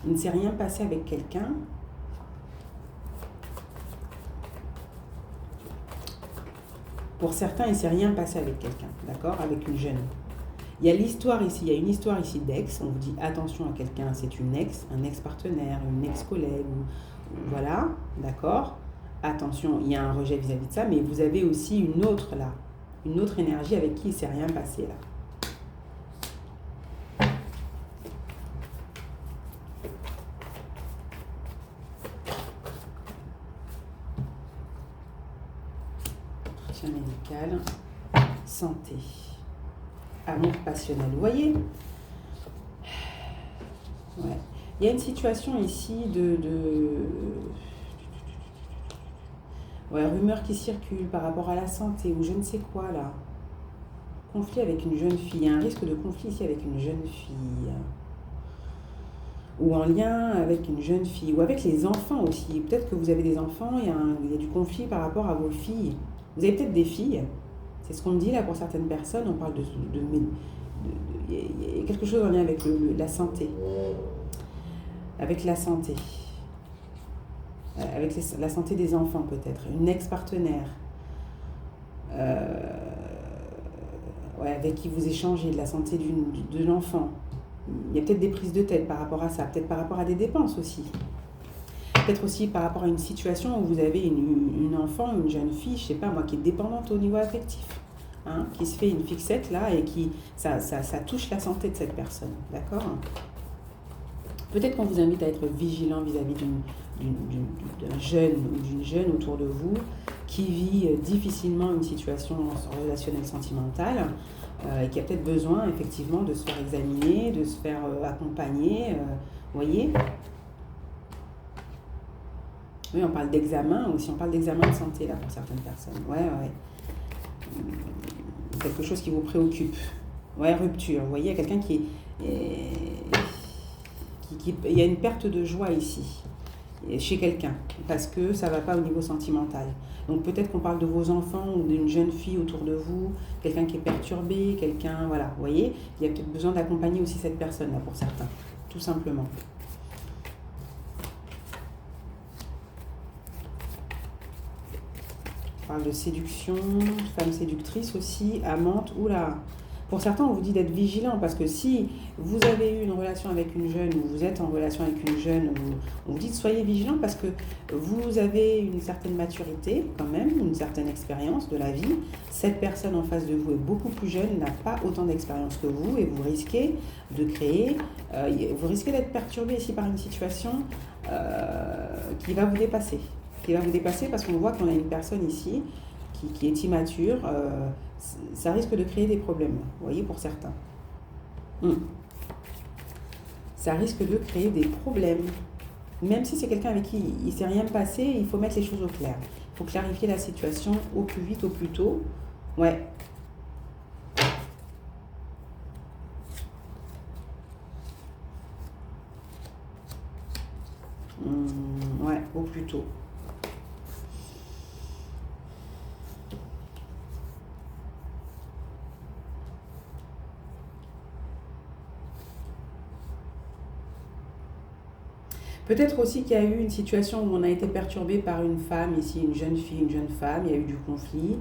S1: Il ne s'est rien passé avec quelqu'un. Pour certains, il ne s'est rien passé avec quelqu'un, d'accord? Avec une jeune. Il y a l'histoire ici, il y a une histoire ici d'ex. On vous dit attention à quelqu'un, c'est une ex, un ex-partenaire, une ex-collègue. Voilà, d'accord? Attention, il y a un rejet vis-à-vis de ça, mais vous avez aussi une autre là. Une autre énergie avec qui il ne s'est rien passé là. amical, santé, amour passionnel. Vous voyez? Ouais. Il y a une situation ici ouais, rumeur qui circule par rapport à la santé ou je ne sais quoi là. Conflit avec une jeune fille. Il y a un risque de conflit ici avec une jeune fille. Ou en lien avec une jeune fille. Ou avec les enfants aussi. Peut-être que vous avez des enfants, il y a du conflit par rapport à vos filles. Vous avez peut-être des filles. C'est ce qu'on me dit là pour certaines personnes. On parle il y a quelque chose en lien avec la santé. Avec la santé. Avec la santé des enfants peut-être. Une ex-partenaire. Ouais, avec qui vous échangez de la santé de l'enfant. Il y a peut-être des prises de tête par rapport à ça, peut-être par rapport à des dépenses aussi. Peut-être aussi par rapport à une situation où vous avez une enfant, une jeune fille, je sais pas moi, qui est dépendante au niveau affectif, hein, qui se fait une fixette là et qui ça touche la santé de cette personne, d'accord? Peut-être qu'on vous invite à être vigilant vis-à-vis d'un jeune ou d'une jeune autour de vous qui vit difficilement une situation relationnelle sentimentale et qui a peut-être besoin effectivement de se faire examiner, de se faire accompagner, vous voyez? Oui, on parle d'examen aussi, on parle d'examen de santé là pour certaines personnes. Ouais. Quelque chose qui vous préoccupe. Ouais, rupture. Vous voyez, il y a quelqu'un il y a une perte de joie ici, chez quelqu'un, parce que ça ne va pas au niveau sentimental. Donc peut-être qu'on parle de vos enfants ou d'une jeune fille autour de vous, quelqu'un qui est perturbé, quelqu'un, voilà, vous voyez, il y a peut-être besoin d'accompagner aussi cette personne-là pour certains, tout simplement. On parle de séduction, femme séductrice aussi, amante, oula. Pour certains, on vous dit d'être vigilant parce que si vous avez eu une relation avec une jeune ou vous êtes en relation avec une jeune, on vous dit de soyez vigilant parce que vous avez une certaine maturité quand même, une certaine expérience de la vie. Cette personne en face de vous est beaucoup plus jeune, n'a pas autant d'expérience que vous et vous risquez de créer, vous risquez d'être perturbé ici par une situation qui va vous dépasser. Qui va vous dépasser parce qu'on voit qu'on a une personne ici qui est immature, ça risque de créer des problèmes, vous voyez, pour certains. Ça risque de créer des problèmes. Même si c'est quelqu'un avec qui il ne s'est rien passé, il faut mettre les choses au clair. Il faut clarifier la situation au plus vite, au plus tôt. Ouais. Ouais, au plus tôt. Peut-être aussi qu'il y a eu une situation où on a été perturbé par une femme, ici une jeune fille, une jeune femme, il y a eu du conflit.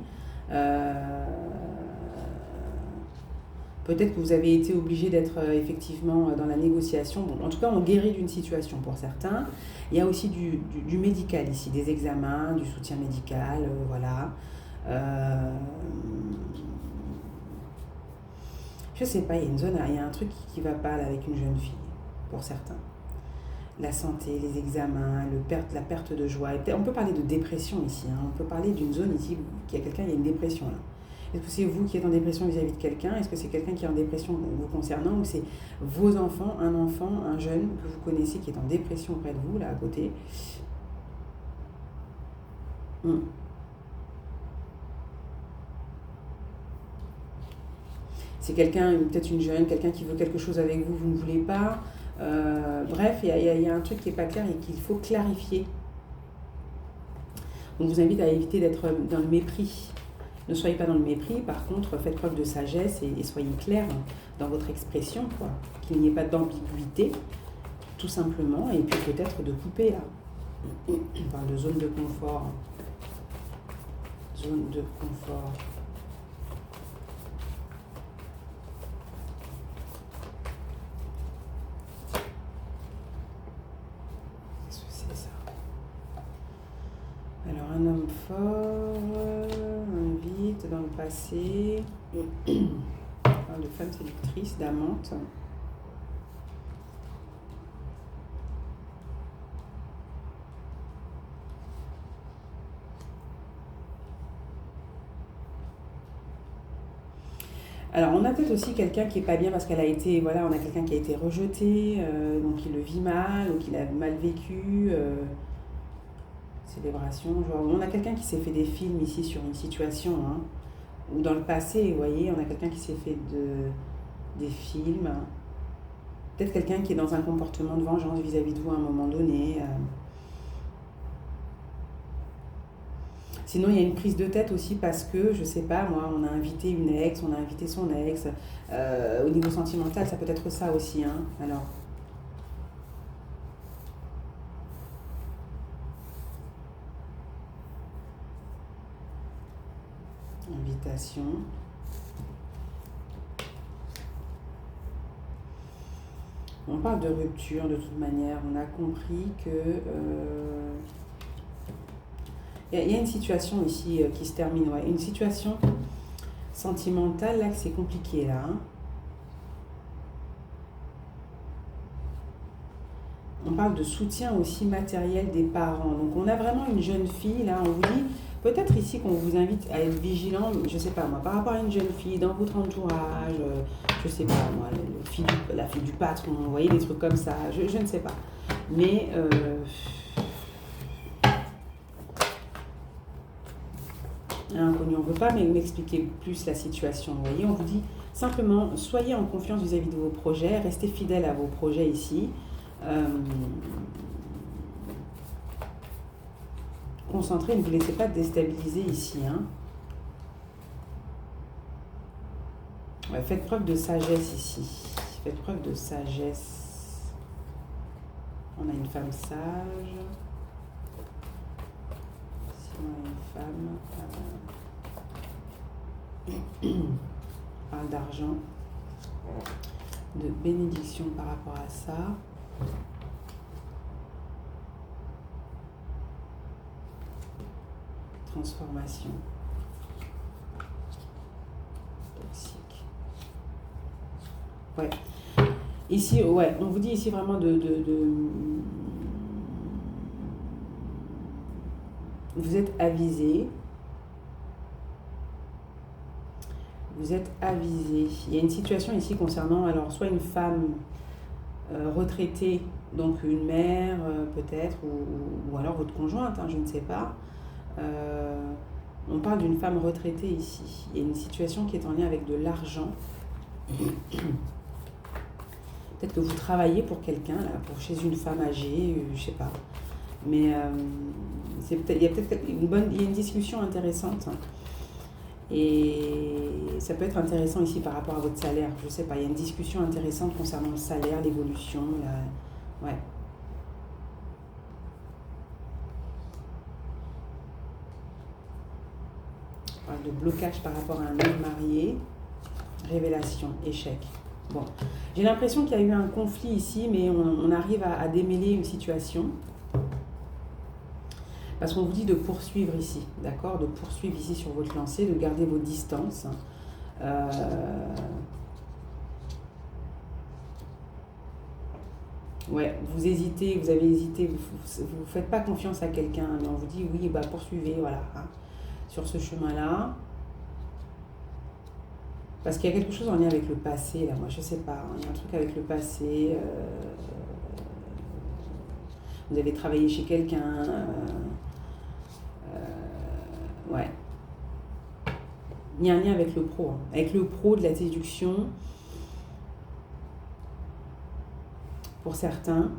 S1: Peut-être que vous avez été obligé d'être effectivement dans la négociation. Bon, en tout cas, on guérit d'une situation pour certains. Il y a aussi du médical ici, des examens, du soutien médical, voilà. Je sais pas, il y a une zone, il y a un truc qui va pas là, avec une jeune fille, pour certains. La santé, les examens, la perte de joie. Et on peut parler de dépression ici. Hein. On peut parler d'une zone ici où il y a quelqu'un, il y a une dépression là. Est-ce que c'est vous qui êtes en dépression vis-à-vis de quelqu'un? Est-ce que c'est quelqu'un qui est en dépression vous concernant? Ou c'est vos enfants, un jeune que vous connaissez qui est en dépression auprès de vous, là à côté? C'est quelqu'un, peut-être une jeune, quelqu'un qui veut quelque chose avec vous, vous ne voulez pas. Bref, il y a un truc qui n'est pas clair et qu'il faut clarifier. On vous invite à éviter d'être dans le mépris. Ne soyez pas dans le mépris, par contre, faites preuve de sagesse et soyez clair dans votre expression, quoi. Qu'il n'y ait pas d'ambiguïté, tout simplement, et puis peut-être de couper, là. On parle de zone de confort. Zone de confort. Qu'est-ce que c'est ça? Alors, un homme fort, un vide dans le passé. On parle de femme séductrice, d'amante. Alors, on a peut-être aussi quelqu'un qui est pas bien parce qu'elle a été, voilà, on a quelqu'un qui a été rejeté, donc il le vit mal, ou qu'il a mal vécu. Célébration, genre, on a quelqu'un qui s'est fait des films ici sur une situation, hein, ou dans le passé, vous voyez, on a quelqu'un qui s'est fait des films. Peut-être quelqu'un qui est dans un comportement de vengeance vis-à-vis de vous à un moment donné. Sinon, il y a une prise de tête aussi parce que, je sais pas, moi, on a invité une ex, on a invité son ex. Au niveau sentimental, ça peut être ça aussi, hein. Alors, invitation. On parle de rupture de toute manière. On a compris que y a une situation ici qui se termine. Ouais. Une situation sentimentale, là, que c'est compliqué, là. Hein. On parle de soutien aussi matériel des parents. Donc, on a vraiment une jeune fille, là, on vous dit, peut-être ici qu'on vous invite à être vigilant, je sais pas moi, par rapport à une jeune fille, dans votre entourage, je sais pas moi, la fille du patron, vous voyez, des trucs comme ça, je ne sais pas. Mais inconnu, on ne veut pas m'expliquer plus la situation, vous voyez, on vous dit simplement, soyez en confiance vis-à-vis de vos projets, restez fidèles à vos projets ici. Concentrez, ne vous laissez pas déstabiliser ici. Hein. Ouais, faites preuve de sagesse ici. Faites preuve de sagesse. On a une femme sage. Si on a une femme... On parle d'argent, de bénédiction par rapport à ça. Transformation. Toxique. Ouais. Ici, ouais, on vous dit ici vraiment vous êtes avisé. Vous êtes avisé. Il y a une situation ici concernant, alors, soit une femme retraitée, donc une mère peut-être, ou alors votre conjointe, hein, je ne sais pas. On parle d'une femme retraitée ici. Il y a une situation qui est en lien avec de l'argent. Peut-être que vous travaillez pour quelqu'un, pour chez une femme âgée, je ne sais pas. Mais il y a peut-être il y a une discussion intéressante. Et ça peut être intéressant ici par rapport à votre salaire. Je ne sais pas, il y a une discussion intéressante concernant le salaire, l'évolution. Ouais. On parle de blocage par rapport à un homme marié. Révélation, échec. Bon, j'ai l'impression qu'il y a eu un conflit ici, mais on arrive à démêler une situation. Parce qu'on vous dit de poursuivre ici, d'accord? De poursuivre ici sur votre lancée, de garder vos distances. Ouais, vous hésitez, vous avez hésité, vous ne faites pas confiance à quelqu'un, mais on vous dit oui, bah poursuivez, voilà, hein, sur ce chemin-là. Parce qu'il y a quelque chose en lien avec le passé, là, moi je sais pas, hein, il y a un truc avec le passé. Vous avez travaillé chez quelqu'un. Ouais. Il y a un lien avec le pro, hein, avec le pro de la séduction. Pour certains,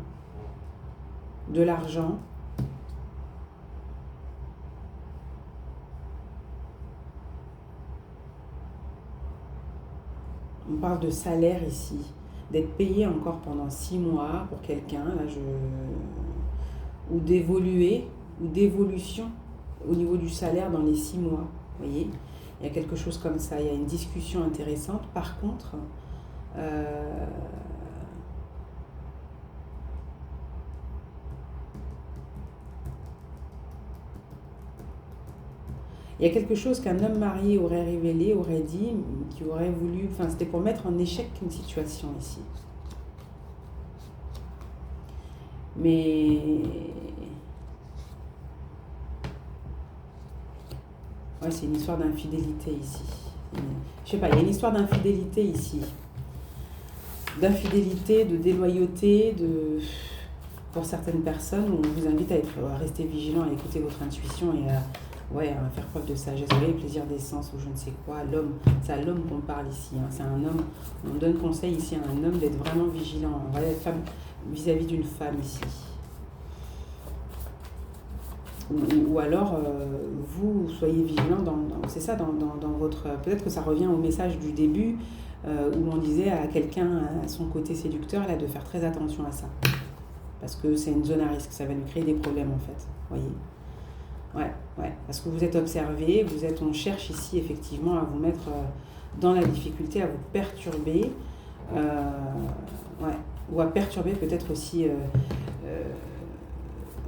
S1: de l'argent. On parle de salaire ici, d'être payé encore pendant 6 mois pour quelqu'un, là ou d'évoluer, ou d'évolution au niveau du salaire dans les 6 mois. Vous voyez, il y a quelque chose comme ça, il y a une discussion intéressante. Par contre, il y a quelque chose qu'un homme marié aurait révélé, aurait dit, qui aurait voulu... Enfin, c'était pour mettre en échec une situation ici. Mais... Ouais, c'est une histoire d'infidélité ici. Je sais pas, il y a une histoire d'infidélité ici. D'infidélité, de déloyauté, pour certaines personnes, où on vous invite à rester vigilant, à écouter votre intuition et à faire preuve de sagesse. Vous voyez, plaisir d'essence ou je ne sais quoi. L'homme, c'est à l'homme qu'on parle ici. C'est un homme. On donne conseil ici à un homme d'être vraiment vigilant. On va être femme vis-à-vis d'une femme ici. Ou alors, vous soyez vigilant c'est ça, dans votre... Peut-être que ça revient au message du début, où on disait à quelqu'un, à son côté séducteur, là, de faire très attention à ça. Parce que c'est une zone à risque, ça va lui créer des problèmes, en fait. Voyez ? Ouais. Parce que vous êtes observé, on cherche ici, effectivement, à vous mettre dans la difficulté, à vous perturber. Ou à perturber peut-être aussi...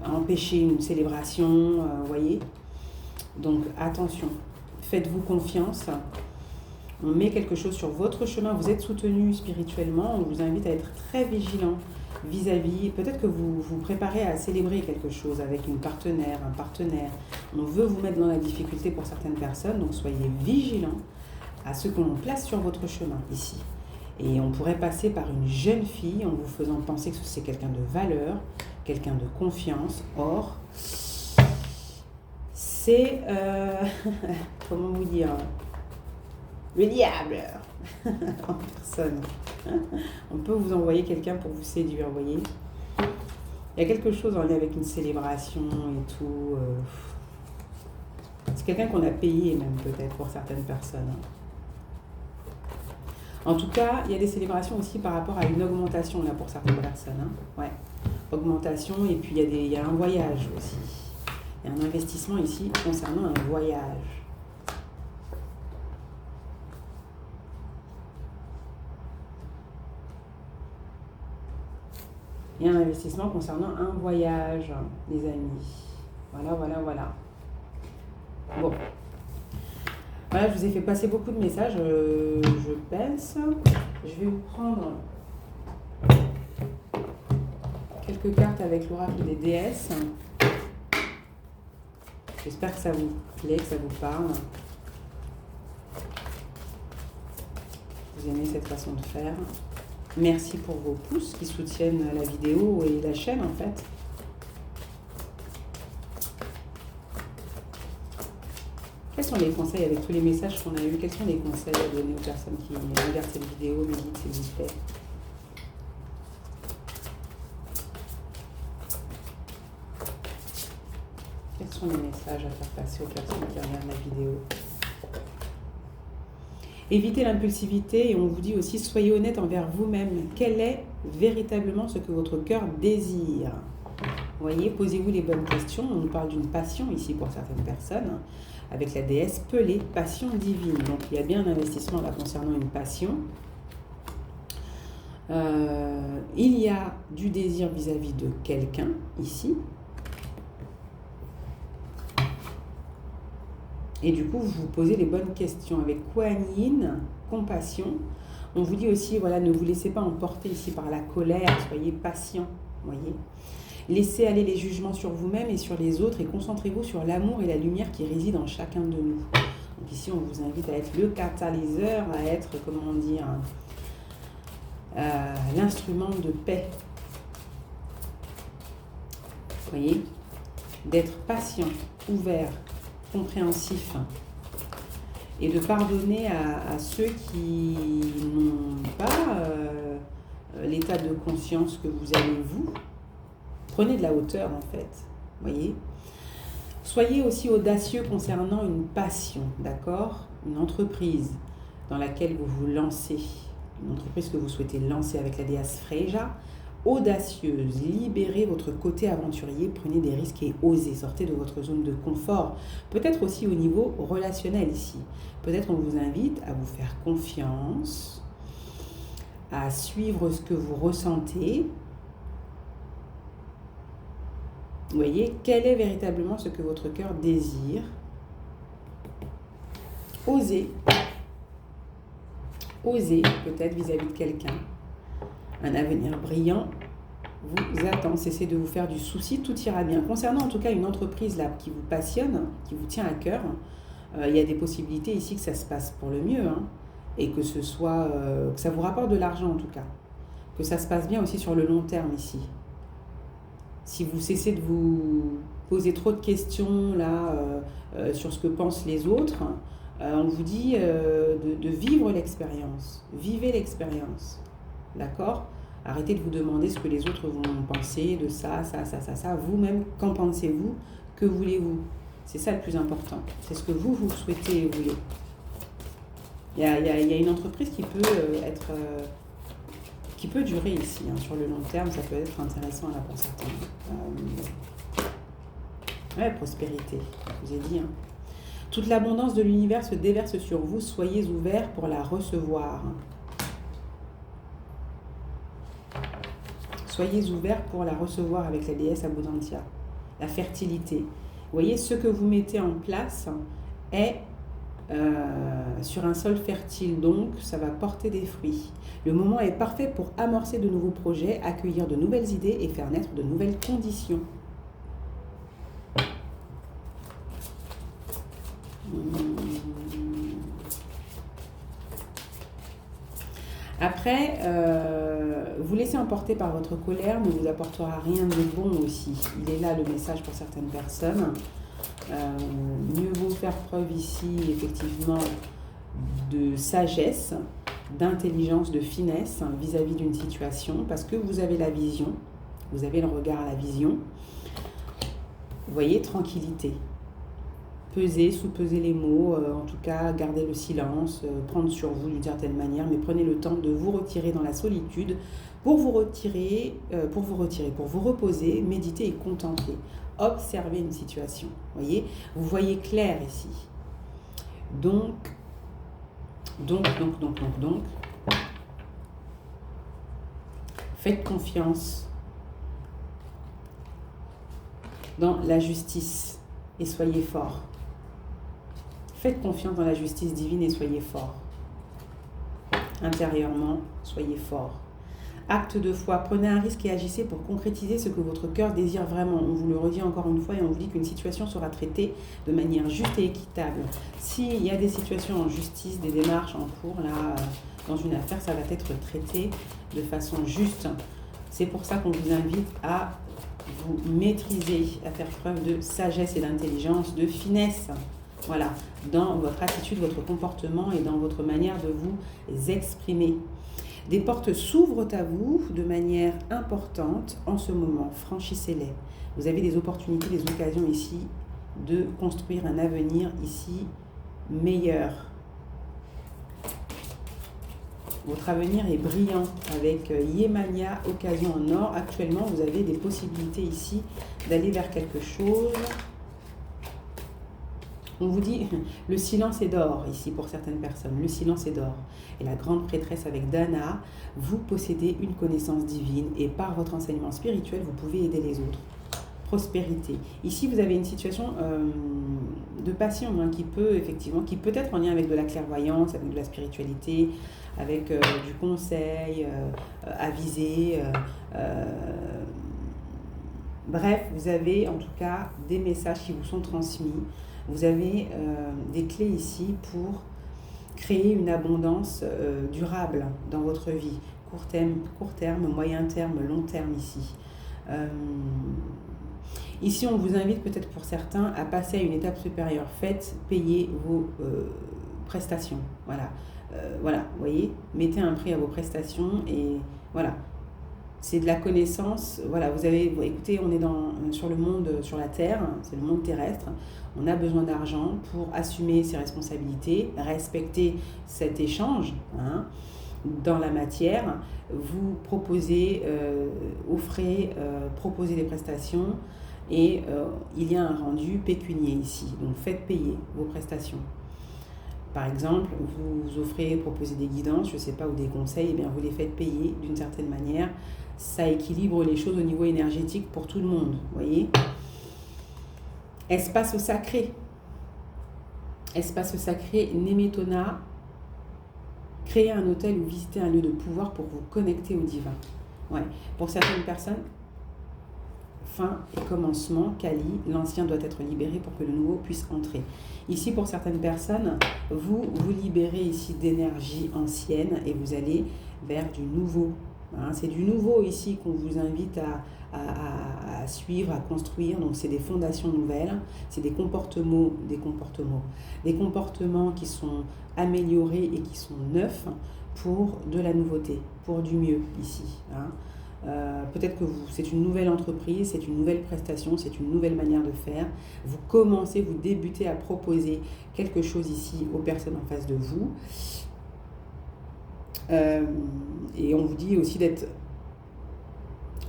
S1: à empêcher une célébration, voyez. Donc attention, faites-vous confiance. On met quelque chose sur votre chemin, vous êtes soutenu spirituellement, on vous invite à être très vigilant vis-à-vis. Peut-être que vous vous préparez à célébrer quelque chose avec un partenaire. On veut vous mettre dans la difficulté pour certaines personnes, donc soyez vigilants à ce que l'on place sur votre chemin ici. Et on pourrait passer par une jeune fille en vous faisant penser que c'est quelqu'un de valeur, quelqu'un de confiance. Or, c'est, comment vous dire, le diable en personne. On peut vous envoyer quelqu'un pour vous séduire, vous voyez. Il y a quelque chose en lien avec une célébration et tout. C'est quelqu'un qu'on a payé même peut-être pour certaines personnes. En tout cas, il y a des célébrations aussi par rapport à une augmentation là pour certaines personnes. Augmentation, et puis il y a un voyage aussi. Il y a un investissement ici concernant un voyage. Il y a un investissement concernant un voyage, les amis. Voilà. Bon. Voilà, je vous ai fait passer beaucoup de messages, je pense. Je vais vous prendre quelques cartes avec l'oracle des déesses. J'espère que ça vous plaît, que ça vous parle. Vous aimez cette façon de faire. Merci pour vos pouces qui soutiennent la vidéo et la chaîne en fait. Quels sont les conseils avec tous les messages qu'on a eus? Quels sont les conseils à donner aux personnes qui regardent cette vidéo? Me dites s'il vous plaît. Quels sont les messages à faire passer aux personnes qui regardent la vidéo? Évitez l'impulsivité et on vous dit aussi soyez honnête envers vous-même. Quel est véritablement ce que votre cœur désire? Vous voyez, posez-vous les bonnes questions. On nous parle d'une passion ici pour certaines personnes, avec la déesse Pelée, passion divine. Donc il y a bien un investissement là concernant une passion. Il y a du désir vis-à-vis de quelqu'un ici. Et du coup, vous vous posez les bonnes questions. Avec Kuan Yin, compassion, on vous dit aussi, voilà, ne vous laissez pas emporter ici par la colère, soyez patient, voyez. Laissez aller les jugements sur vous-même et sur les autres et concentrez-vous sur l'amour et la lumière qui réside en chacun de nous. Donc ici, on vous invite à être le catalyseur, à être, comment dire, l'instrument de paix. Voyez, d'être patient, ouvert, compréhensif et de pardonner à ceux qui n'ont pas l'état de conscience que vous avez vous. Prenez de la hauteur en fait, voyez. Soyez aussi audacieux concernant une passion, d'accord? Une entreprise dans laquelle vous vous lancez, une entreprise que vous souhaitez lancer avec la déesse Freja. Audacieuse, libérez votre côté aventurier, prenez des risques et osez, sortez de votre zone de confort. Peut-être aussi au niveau relationnel ici. Peut-être on vous invite à vous faire confiance, à suivre ce que vous ressentez. Vous voyez, quel est véritablement ce que votre cœur désire? Osez. Osez peut-être vis-à-vis de quelqu'un. Un avenir brillant vous attend. Cessez de vous faire du souci, tout ira bien. Concernant en tout cas une entreprise là qui vous passionne, qui vous tient à cœur, Il y a des possibilités ici que ça se passe pour le mieux, hein, et que ce soit, que ça vous rapporte de l'argent en tout cas. Que ça se passe bien aussi sur le long terme ici. Si vous cessez de vous poser trop de questions là sur ce que pensent les autres, on vous dit de vivre l'expérience. Vivez l'expérience. D'accord? Arrêtez de vous demander ce que les autres vont penser de ça. Vous-même, qu'en pensez-vous? Que voulez-vous? C'est ça le plus important. C'est ce que vous souhaitez et voulez. Il y a une entreprise qui peut être... qui peut durer ici, hein, sur le long terme, ça peut être intéressant là pour certains. Prospérité, je vous ai dit. Hein. Toute l'abondance de l'univers se déverse sur vous, soyez ouverts pour la recevoir. Soyez ouverts pour la recevoir avec la déesse Abundantia. La fertilité. Vous voyez, ce que vous mettez en place est sur un sol fertile, donc ça va porter des fruits. Le moment est parfait pour amorcer de nouveaux projets, accueillir de nouvelles idées et faire naître de nouvelles conditions. Après, vous laisser emporter par votre colère ne vous apportera rien de bon aussi. Il est là le message pour certaines personnes. Mieux vaut faire preuve ici, effectivement, de sagesse, d'intelligence, de finesse vis-à-vis d'une situation, parce que vous avez la vision, vous avez le regard à la vision. Vous voyez, tranquillité. Peser, sous-peser les mots, en tout cas, garder le silence, prendre sur vous d'une certaine manière, mais prenez le temps de vous retirer dans la solitude pour vous reposer, méditer et contempler. Observez une situation. Voyez, vous voyez clair ici. Donc, faites confiance dans la justice et soyez forts. Faites confiance dans la justice divine et soyez forts. Intérieurement, soyez forts. Acte de foi, prenez un risque et agissez pour concrétiser ce que votre cœur désire vraiment. On vous le redit encore une fois et on vous dit qu'une situation sera traitée de manière juste et équitable. S'il y a des situations en justice, des démarches en cours, là, dans une affaire, ça va être traité de façon juste. C'est pour ça qu'on vous invite à vous maîtriser, à faire preuve de sagesse et d'intelligence, de finesse. Voilà, dans votre attitude, votre comportement et dans votre manière de vous exprimer. Des portes s'ouvrent à vous de manière importante en ce moment. Franchissez-les. Vous avez des opportunités, des occasions ici de construire un avenir ici meilleur. Votre avenir est brillant avec Yemania, occasion en or. Actuellement, vous avez des possibilités ici d'aller vers quelque chose. On vous dit, le silence est d'or ici pour certaines personnes, le silence est d'or. Et la grande prêtresse avec Dana, vous possédez une connaissance divine et par votre enseignement spirituel, vous pouvez aider les autres. Prospérité. Ici, vous avez une situation de passion hein, qui peut être en lien avec de la clairvoyance, avec de la spiritualité, avec du conseil avisé. Bref, vous avez en tout cas des messages qui vous sont transmis. Vous avez des clés ici pour créer une abondance durable dans votre vie. Court terme, moyen terme, long terme ici. Ici, on vous invite peut-être pour certains à passer à une étape supérieure. Faites payer vos prestations. Voilà, vous voyez, mettez un prix à vos prestations et voilà. C'est de la connaissance. Voilà, écoutez, on est sur le monde, sur la Terre, c'est le monde terrestre. On a besoin d'argent pour assumer ses responsabilités, respecter cet échange hein, dans la matière. Vous proposez, proposez des prestations et il y a un rendu pécunier ici. Donc faites payer vos prestations. Par exemple, vous proposez des guidances, je ne sais pas, ou des conseils, et bien vous les faites payer d'une certaine manière. Ça équilibre les choses au niveau énergétique pour tout le monde, vous voyez. Espace sacré. Espace sacré, Nemetona. Créer un hôtel ou visiter un lieu de pouvoir pour vous connecter au divin. Ouais. Pour certaines personnes, fin et commencement, Kali, l'ancien doit être libéré pour que le nouveau puisse entrer. Ici, pour certaines personnes, vous libérez ici d'énergie ancienne et vous allez vers du nouveau. Hein, c'est du nouveau ici qu'on vous invite à suivre, à construire. Donc, c'est des fondations nouvelles, c'est des comportements qui sont améliorés et qui sont neufs pour de la nouveauté, pour du mieux ici. Hein. Peut-être que c'est une nouvelle entreprise, c'est une nouvelle prestation, c'est une nouvelle manière de faire. Vous débutez à proposer quelque chose ici aux personnes en face de vous. Et on vous dit aussi d'être,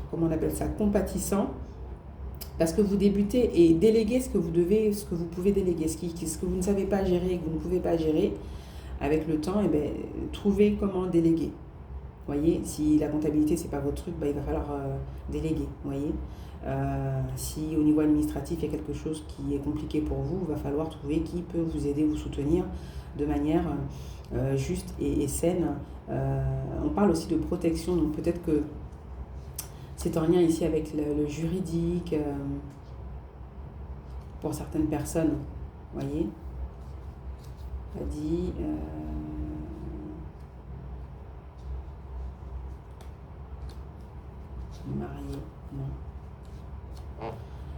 S1: comment on appelle ça, compatissant, parce que vous débutez et déléguez ce que vous pouvez déléguer, ce que vous ne savez pas gérer et que vous ne pouvez pas gérer. Avec le temps, trouvez comment déléguer. Voyez, si la comptabilité, c'est pas votre truc, il va falloir déléguer. Voyez, si au niveau administratif, il y a quelque chose qui est compliqué pour vous, il va falloir trouver qui peut vous aider, vous soutenir de manière juste et saine. On parle aussi de protection, donc peut-être que c'est en lien ici avec le juridique pour certaines personnes. Voyez, on a dit... marié, non.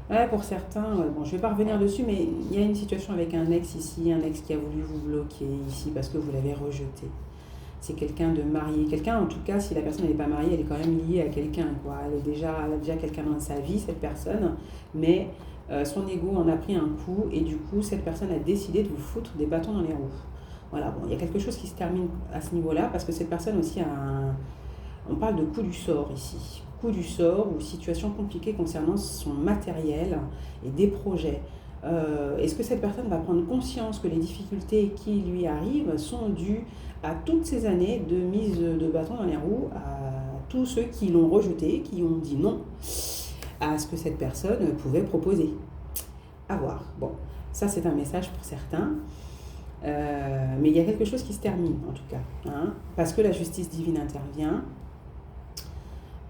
S1: Ouais, pour certains, bon, je ne vais pas revenir dessus, mais il y a une situation avec un ex ici, un ex qui a voulu vous bloquer ici parce que vous l'avez rejeté. C'est quelqu'un de marié. Quelqu'un, en tout cas, si la personne n'est pas mariée, elle est quand même liée à quelqu'un, quoi. Elle a déjà quelqu'un dans sa vie, cette personne, mais son ego en a pris un coup et du coup, cette personne a décidé de vous foutre des bâtons dans les roues. Voilà, bon, il y a quelque chose qui se termine à ce niveau-là parce que cette personne aussi a on parle de coup du sort ici. Coup du sort ou situation compliquée concernant son matériel et des projets. Est-ce que cette personne va prendre conscience que les difficultés qui lui arrivent sont dues à toutes ces années de mise de bâton dans les roues, à tous ceux qui l'ont rejeté, qui ont dit non à ce que cette personne pouvait proposer? À voir. Bon, ça c'est un message pour certains. Mais il y a quelque chose qui se termine en tout cas, hein, parce que la justice divine intervient.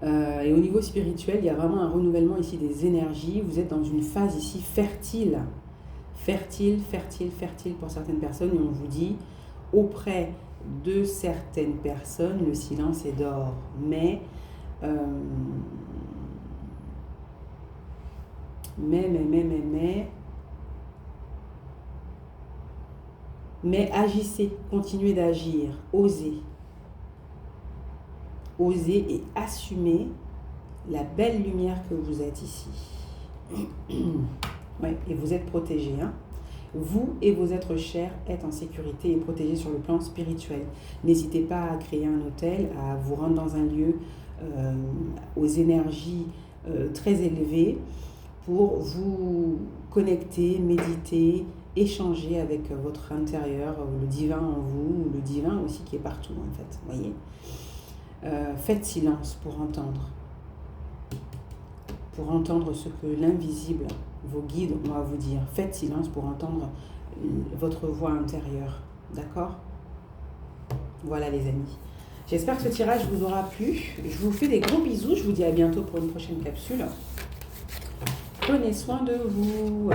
S1: Et au niveau spirituel, il y a vraiment un renouvellement ici des énergies. Vous êtes dans une phase ici fertile pour certaines personnes. Et on vous dit, auprès de certaines personnes, le silence est d'or. Mais agissez, continuez d'agir, osez. Osez et assumez la belle lumière que vous êtes ici. Ouais, et vous êtes protégés. Hein. Vous et vos êtres chers êtes en sécurité et protégés sur le plan spirituel. N'hésitez pas à créer un hôtel, à vous rendre dans un lieu aux énergies très élevées pour vous connecter, méditer, échanger avec votre intérieur, le divin en vous, le divin aussi qui est partout en fait. Voyez. Faites silence pour entendre ce que l'invisible, vos guides ont à vous dire. Faites silence pour entendre votre voix intérieure. D'accord? Voilà les amis. J'espère que ce tirage vous aura plu. Je vous fais des gros bisous. Je vous dis à bientôt pour une prochaine capsule. Prenez soin de vous.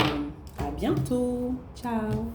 S1: À bientôt. Ciao.